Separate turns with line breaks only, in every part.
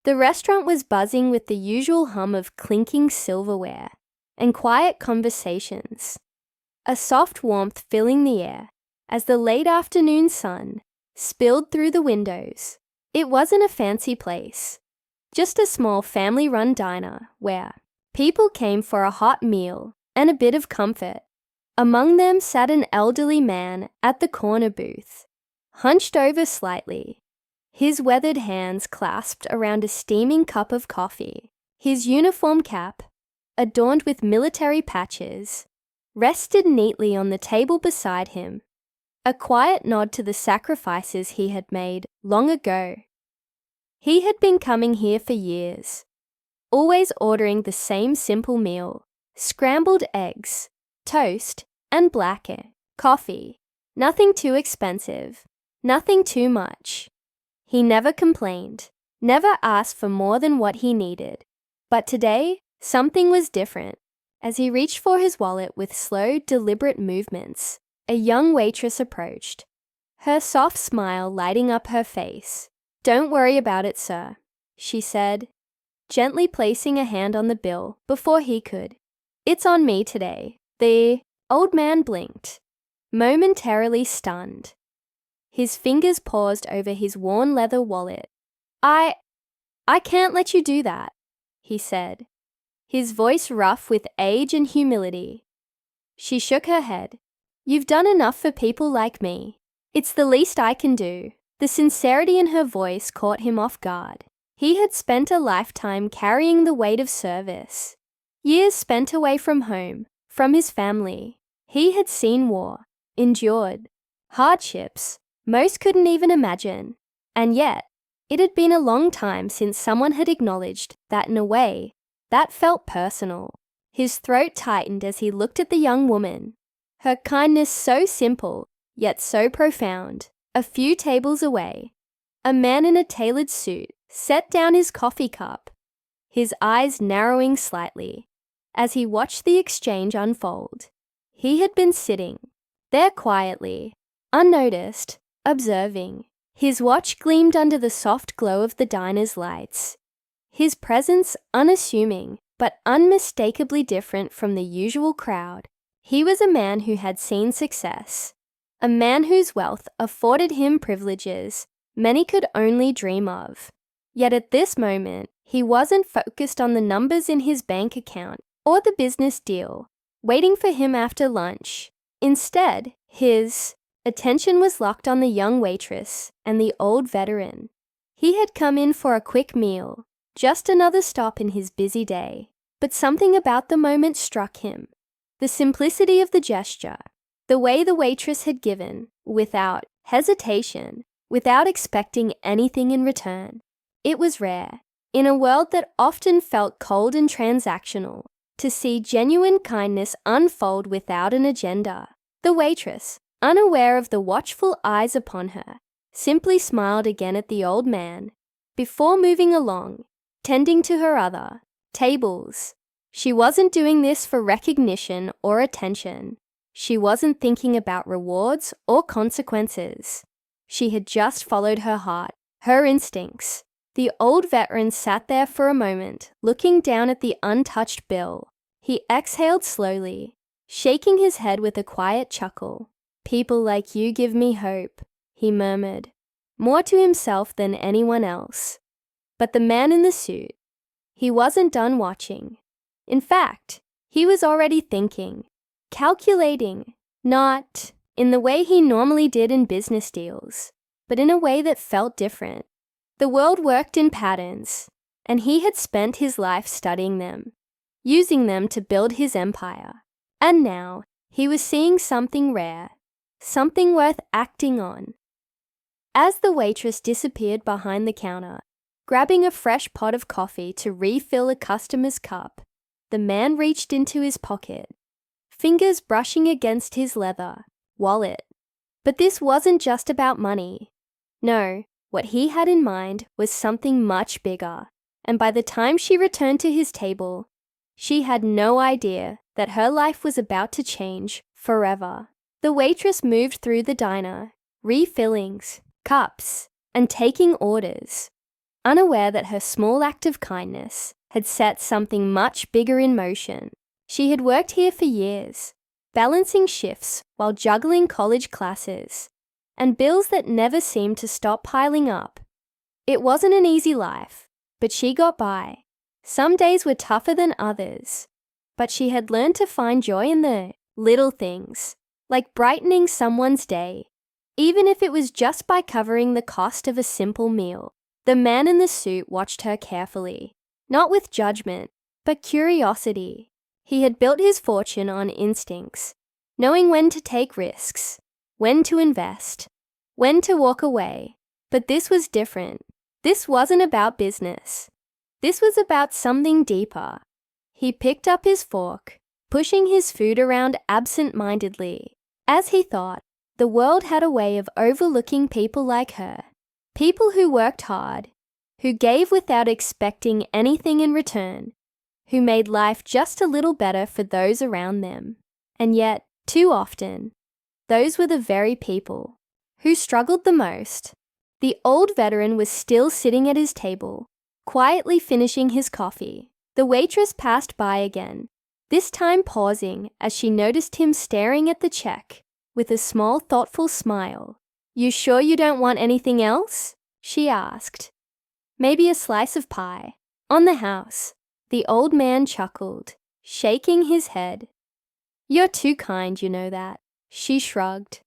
The restaurant was buzzing with the usual hum of clinking silverware and quiet conversations, a soft warmth filling the air as the late afternoon sun spilled through the windows. It wasn't a fancy place, just a small family-run diner where people came for a hot meal and a bit of comfort. Among them sat an elderly man at the corner booth, hunched over slightly, his weathered hands clasped around a steaming cup of coffee. His uniform cap, adorned with military patches, rested neatly on the table beside him, a quiet nod to the sacrifices he had made long ago. He had been coming here for years, always ordering the same simple meal: scrambled eggs, toast, and black coffee. Nothing too expensive, nothing too much. He never complained, never asked for more than what he needed. But today, something was different. As he reached for his wallet with slow, deliberate movements, a young waitress approached, her soft smile lighting up her face. "Don't worry about it, sir," she said, gently placing a hand on the bill before he could. "It's on me today." The old man blinked, momentarily stunned. His fingers paused over his worn leather wallet. I can't let you do that," he said, his voice rough with age and humility. She shook her head. "You've done enough for people like me. It's the least I can do." The sincerity in her voice caught him off guard. He had spent a lifetime carrying the weight of service, years spent away from home, from his family. He had seen war, endured hardships most couldn't even imagine, and yet it had been a long time since someone had acknowledged that in a way that felt personal. His throat tightened as he looked at the young woman, her kindness so simple yet so profound. A few tables away, a man in a tailored suit set down his coffee cup, his eyes narrowing slightly as he watched the exchange unfold. He had been sitting there quietly, unnoticed, observing. His watch gleamed under the soft glow of the diner's lights, his presence unassuming but unmistakably different from the usual crowd. He was a man who had seen success, a man whose wealth afforded him privileges many could only dream of. Yet at this moment, he wasn't focused on the numbers in his bank account or the business deal waiting for him after lunch. Instead, his attention was locked on the young waitress and the old veteran. He had come in for a quick meal, just another stop in his busy day. But something about the moment struck him. The simplicity of the gesture, the way the waitress had given, without hesitation, without expecting anything in return. It was rare, in a world that often felt cold and transactional, to see genuine kindness unfold without an agenda. The waitress, unaware of the watchful eyes upon her, simply smiled again at the old man before moving along, tending to her other tables. She wasn't doing this for recognition or attention. She wasn't thinking about rewards or consequences. She had just followed her heart, her instincts. The old veteran sat there for a moment, looking down at the untouched bill. He exhaled slowly, shaking his head with a quiet chuckle. "People like you give me hope," he murmured, more to himself than anyone else. But the man in the suit, he wasn't done watching. In fact, he was already thinking, calculating, not in the way he normally did in business deals, but in a way that felt different. The world worked in patterns, and he had spent his life studying them, using them to build his empire. And now he was seeing something rare, something worth acting on. As the waitress disappeared behind the counter, grabbing a fresh pot of coffee to refill a customer's cup, the man reached into his pocket, fingers brushing against his leather wallet. But this wasn't just about money. No, what he had in mind was something much bigger, and by the time she returned to his table, she had no idea that her life was about to change forever. The waitress moved through the diner, refilling cups and taking orders. unaware that her small act of kindness had set something much bigger in motion. She had worked here for years, balancing shifts while juggling college classes, and bills that never seemed to stop piling up. It wasn't an easy life, but she got by. Some days were tougher than others, but she had learned to find joy in the little things, like brightening someone's day, even if it was just by covering the cost of a simple meal. The man in the suit watched her carefully, not with judgment, but curiosity. He had built his fortune on instincts, knowing when to take risks, when to invest, when to walk away. But this was different. This wasn't about business. This was about something deeper. He picked up his fork, pushing his food around absent-mindedly. As he thought, the world had a way of overlooking people like her. People who worked hard, who gave without expecting anything in return, who made life just a little better for those around them. And yet, too often, those were the very people who struggled the most. The old veteran was still sitting at his table, quietly finishing his coffee. The waitress passed by again, this time pausing as she noticed him staring at the check with a small, thoughtful smile. "You sure you don't want anything else?" she asked. "Maybe a slice of pie." "On the house," the old man chuckled, shaking his head. "You're too kind, you know that." She shrugged.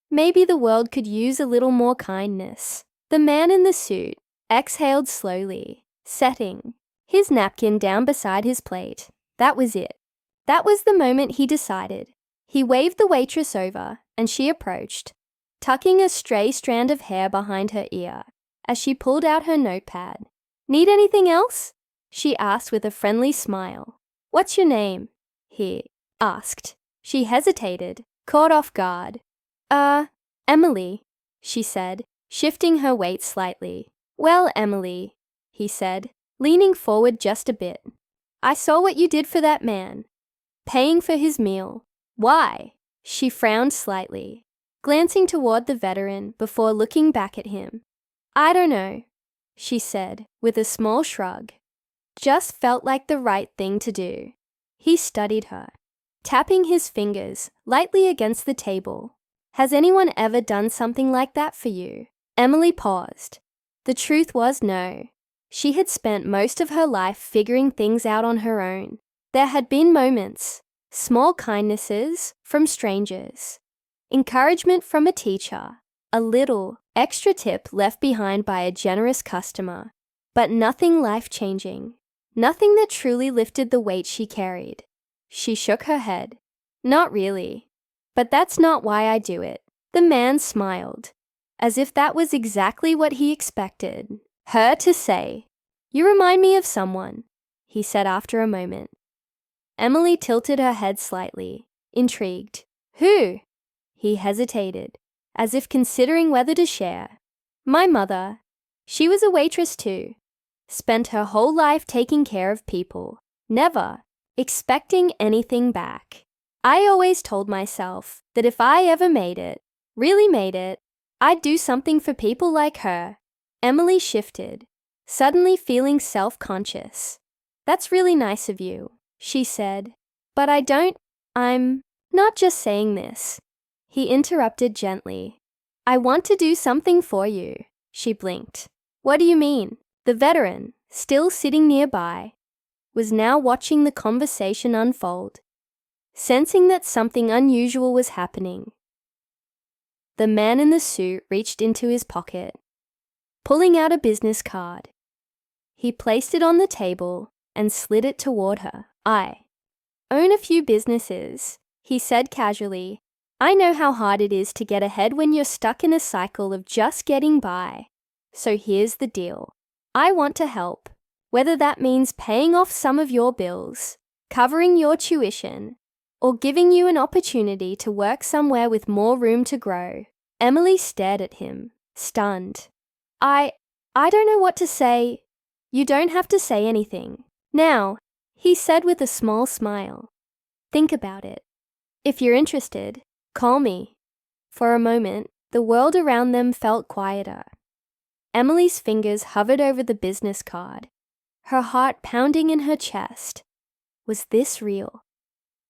Maybe the world could use a little more kindness. The man in the suit exhaled slowly, setting his napkin down beside his plate. That was it. That was the moment he decided. He waved the waitress over, and she approached, tucking a stray strand of hair behind her ear as she pulled out her notepad. "Need anything else?" she asked with a friendly smile. "What's your name?" he asked. She hesitated, caught off guard. Emily," she said, shifting her weight slightly. "Well, Emily," he said, leaning forward just a bit. "I saw what you did for that man, paying for his meal. Why?" She frowned slightly, glancing toward the veteran before looking back at him. "I don't know," she said with a small shrug. "Just felt like the right thing to do." He studied her, tapping his fingers lightly against the table. "Has anyone ever done something like that for you?" Emily paused. The truth was no. She had spent most of her life figuring things out on her own. There had been moments, small kindnesses from strangers, encouragement from a teacher, a little extra tip left behind by a generous customer, but nothing life-changing, nothing that truly lifted the weight she carried. She shook her head. "Not really. But that's not why I do it." The man smiled, as if that was exactly what he expected her to say. "You remind me of someone," he said after a moment. Emily tilted her head slightly, intrigued. "Who?" He hesitated, as if considering whether to share. "My mother. She was a waitress too. Spent her whole life taking care of people, never expecting anything back. I always told myself that if I ever made it, really made it, I'd do something for people like her." Emily shifted, suddenly feeling self-conscious. "That's really nice of you," she said. "But I'm not just saying this." He interrupted gently. "I want to do something for you." She blinked. "What do you mean?" The veteran, still sitting nearby, was now watching the conversation unfold, sensing that something unusual was happening. The man in the suit reached into his pocket, pulling out a business card. He placed it on the table and slid it toward her. "I own a few businesses," he said casually. "I know how hard it is to get ahead when you're stuck in a cycle of just getting by. So here's the deal. I want to help, whether that means paying off some of your bills, covering your tuition, or giving you an opportunity to work somewhere with more room to grow." Emily stared at him, stunned. I don't know what to say." "You don't have to say anything. Now," he said with a small smile. "Think about it. If you're interested, call me." For a moment, the world around them felt quieter. Emily's fingers hovered over the business card, her heart pounding in her chest. Was this real?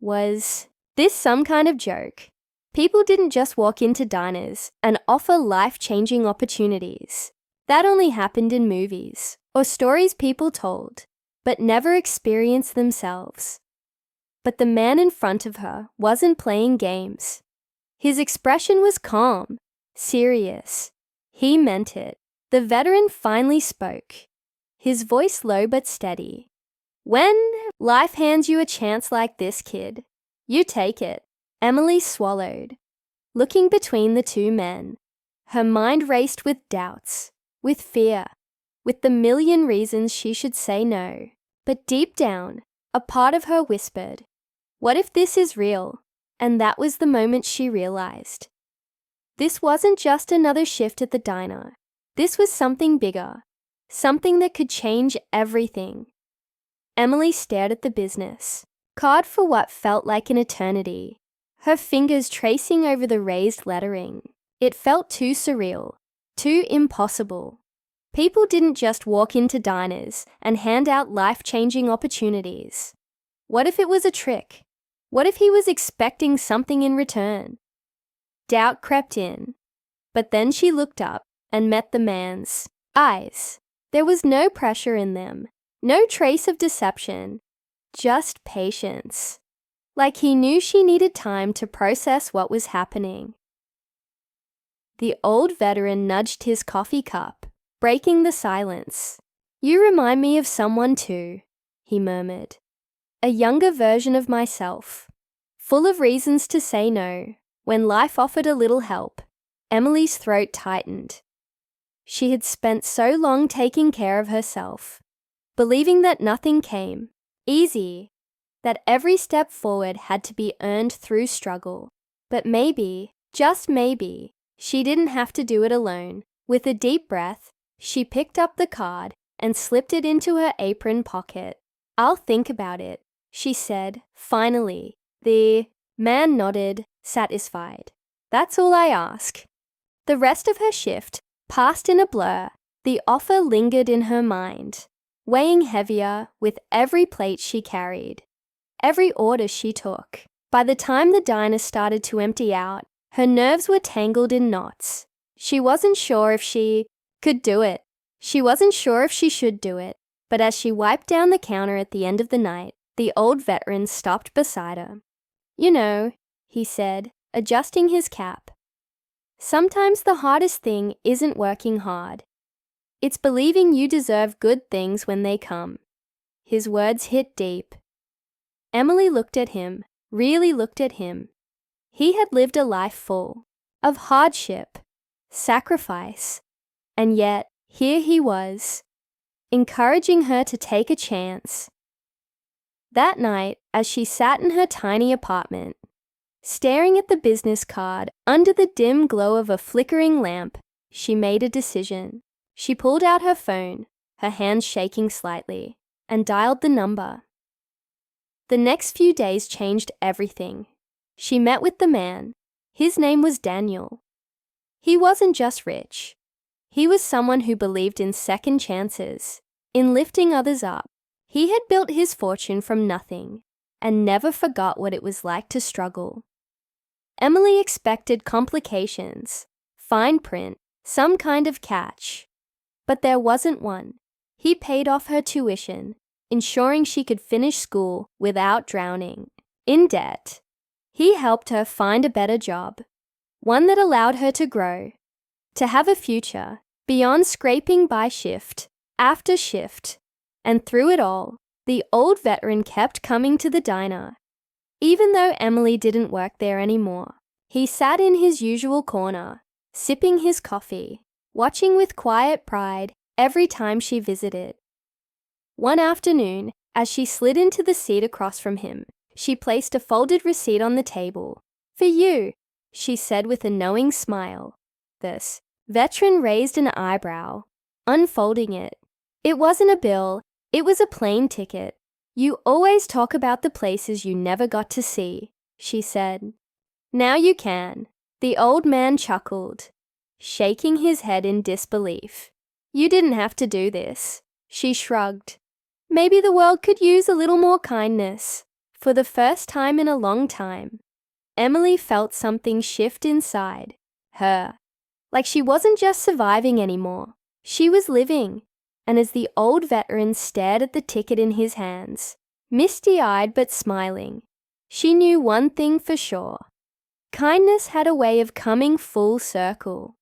Was this some kind of joke? People didn't just walk into diners and offer life-changing opportunities. That only happened in movies or stories people told, but never experienced themselves. But the man in front of her wasn't playing games. His expression was calm, serious. He meant it. The veteran finally spoke, his voice low but steady. When life hands you a chance like this, kid, you take it. Emily swallowed, looking between the two men. Her mind raced with doubts, with fear, with the million reasons she should say no. But deep down, a part of her whispered, what if this is real? And that was the moment she realized. This wasn't just another shift at the diner. This was something bigger, something that could change everything. Emily stared at the business card for what felt like an eternity, her fingers tracing over the raised lettering. It felt too surreal, too impossible. People didn't just walk into diners and hand out life-changing opportunities. What if it was a trick? What if he was expecting something in return? Doubt crept in, but then she looked up and met the man's eyes. There was no pressure in them, no trace of deception, just patience. Like he knew she needed time to process what was happening. The old veteran nudged his coffee cup, breaking the silence. You remind me of someone too, he murmured. A younger version of myself, full of reasons to say no. When life offered a little help, Emily's throat tightened. She had spent so long taking care of herself, believing that nothing came easy, that every step forward had to be earned through struggle. But maybe, just maybe, she didn't have to do it alone. With a deep breath, she picked up the card and slipped it into her apron pocket. I'll think about it, she said, finally. The man nodded, satisfied. That's all I ask. The rest of her shift passed in a blur. The offer lingered in her mind, weighing heavier with every plate she carried, every order she took. By the time the diner started to empty out, her nerves were tangled in knots. She wasn't sure if she could do it. She wasn't sure if she should do it. But as she wiped down the counter at the end of the night, the old veteran stopped beside her. You know, he said, adjusting his cap. Sometimes the hardest thing isn't working hard. It's believing you deserve good things when they come. His words hit deep. Emily looked at him, really looked at him. He had lived a life full of hardship, sacrifice, and yet here he was, encouraging her to take a chance. That night, as she sat in her tiny apartment, staring at the business card under the dim glow of a flickering lamp, she made a decision. She pulled out her phone, her hands shaking slightly, and dialed the number. The next few days changed everything. She met with the man. His name was Daniel. He wasn't just rich. He was someone who believed in second chances, in lifting others up. He had built his fortune from nothing and never forgot what it was like to struggle. Emily expected complications, fine print, some kind of catch. But there wasn't one. He paid off her tuition, ensuring she could finish school without drowning in debt. He helped her find a better job, one that allowed her to grow, to have a future beyond scraping by shift after shift. And through it all, the old veteran kept coming to the diner. Even though Emily didn't work there anymore, he sat in his usual corner, sipping his coffee, watching with quiet pride every time she visited. One afternoon, as she slid into the seat across from him, she placed a folded receipt on the table. For you, she said with a knowing smile. This veteran raised an eyebrow, unfolding it. It wasn't a bill, it was a plane ticket. You always talk about the places you never got to see, she said. Now you can. The old man chuckled, shaking his head in disbelief. You didn't have to do this. She shrugged. Maybe the world could use a little more kindness. For the first time in a long time, Emily felt something shift inside her. Like she wasn't just surviving anymore. She was living. And as the old veteran stared at the ticket in his hands, misty-eyed but smiling, she knew one thing for sure. Kindness had a way of coming full circle.